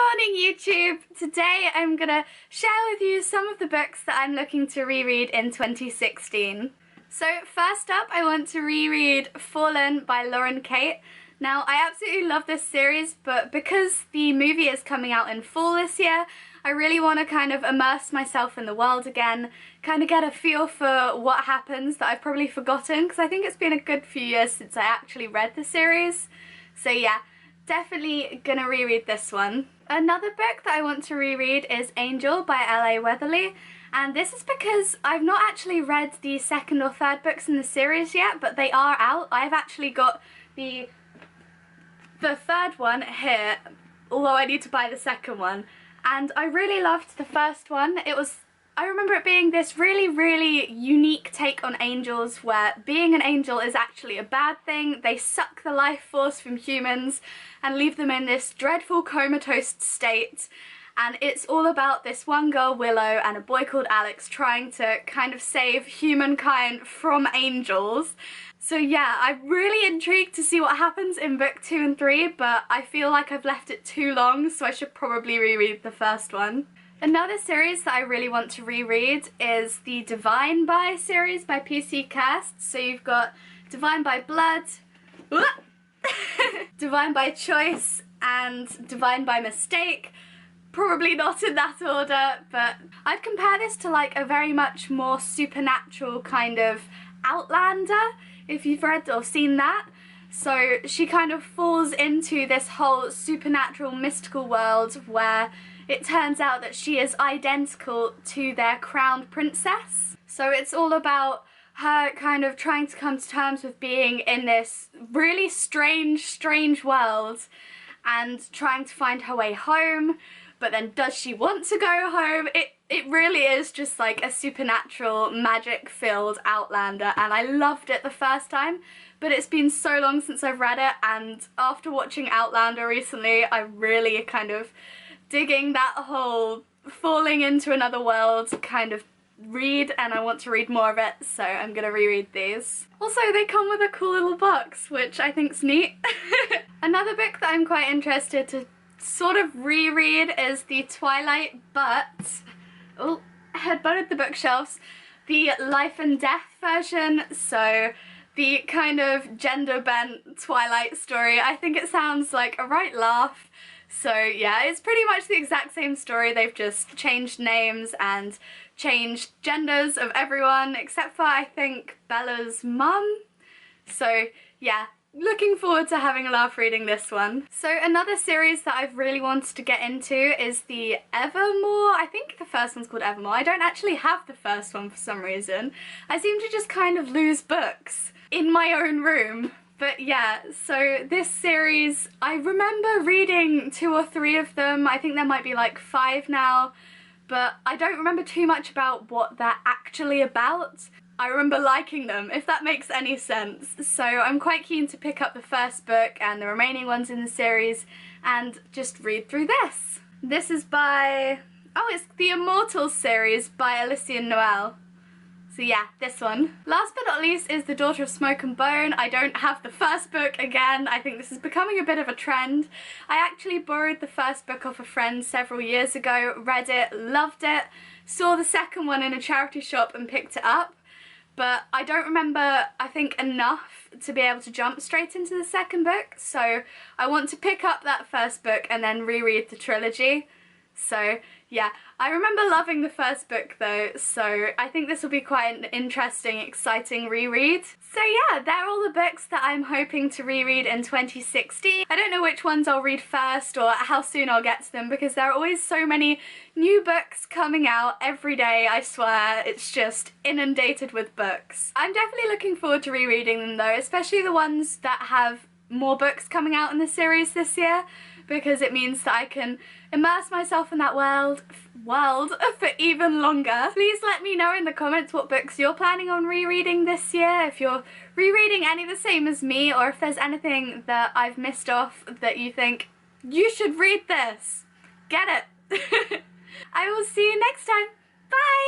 morning, YouTube! Today I'm gonna share with you some of the books that I'm looking to reread in 2016. So first up, I want to reread Fallen by Lauren Kate. Now, I absolutely love this series, but because the movie is coming out in fall this year, I really want to kind of immerse myself in the world again, kind of get a feel for what happens that I've probably forgotten, because I think it's been a good few years since I actually read the series. So yeah, definitely gonna reread this one. Another book that I want to reread is Angel by L.A. Weatherly, and this is because I've not actually read the second or third books in the series yet, but they are out. I've actually got the third one here, although I need to buy the second one, and I really loved the first one. I remember it being this really unique take on angels, where being an angel is actually a bad thing. They suck the life force from humans and leave them in this dreadful comatose state, and it's all about this one girl, Willow, and a boy called Alex trying to kind of save humankind from angels. So yeah, I'm really intrigued to see what happens in book 2 and 3, but I feel like I've left it too long, so I should probably reread the first one. Another series that I really want to reread is the Divine by series by P.C. Kirst. So you've got Divine by Blood, Divine by Choice, and Divine by Mistake. Probably not in that order, but I'd compare this to like a very much more supernatural kind of Outlander, if you've read or seen that. So she kind of falls into this whole supernatural mystical world where it turns out that she is identical to their crowned princess. So it's all about her kind of trying to come to terms with being in this really strange world and trying to find her way home. But then does she want to go home? It really is just like a supernatural, magic-filled Outlander, and I loved it the first time, but it's been so long since I've read it, and after watching Outlander recently, I'm really kind of digging that whole falling into another world kind of read, and I want to read more of it, so I'm gonna reread these. Also, they come with a cool little box, which I think's neat. Another book that I'm quite interested to sort of reread is the Twilight, but head-butted the bookshelves, the Life and Death version, so the kind of gender-bent Twilight story. I think it sounds like a right laugh. So yeah, it's pretty much the exact same story, they've just changed names and changed genders of everyone except for, I think, Bella's mum. So yeah, looking forward to having a laugh reading this one. So another series that I've really wanted to get into is the Evermore. I think the first one's called Evermore. I don't actually have the first one for some reason. I seem to just kind of lose books in my own room. But yeah, so this series, I remember reading 2 or 3 of them. I think there might be like 5 now, but I don't remember too much about what they're actually about. I remember liking them, if that makes any sense. So I'm quite keen to pick up the first book and the remaining ones in the series and just read through this. This is by, it's the Immortals series by Alicia Noel. So yeah, this one. Last but not least is The Daughter of Smoke and Bone. I don't have the first book again. I think this is becoming a bit of a trend. I actually borrowed the first book off a friend several years ago, read it, loved it, saw the second one in a charity shop and picked it up. But I don't remember, I think, enough to be able to jump straight into the second book. So I want to pick up that first book and then reread the trilogy. So yeah, I remember loving the first book though, so I think this will be quite an interesting, exciting reread. So yeah, they're all the books that I'm hoping to reread in 2016. I don't know which ones I'll read first or how soon I'll get to them, because there are always so many new books coming out every day, I swear. It's just inundated with books. I'm definitely looking forward to rereading them though, especially the ones that have more books coming out in the series this year, because it means that I can immerse myself in that world for even longer. Please let me know in the comments what books you're planning on rereading this year, if you're rereading any the same as me, or if there's anything that I've missed off that you think, you should read this. Get it. I will see you next time. Bye!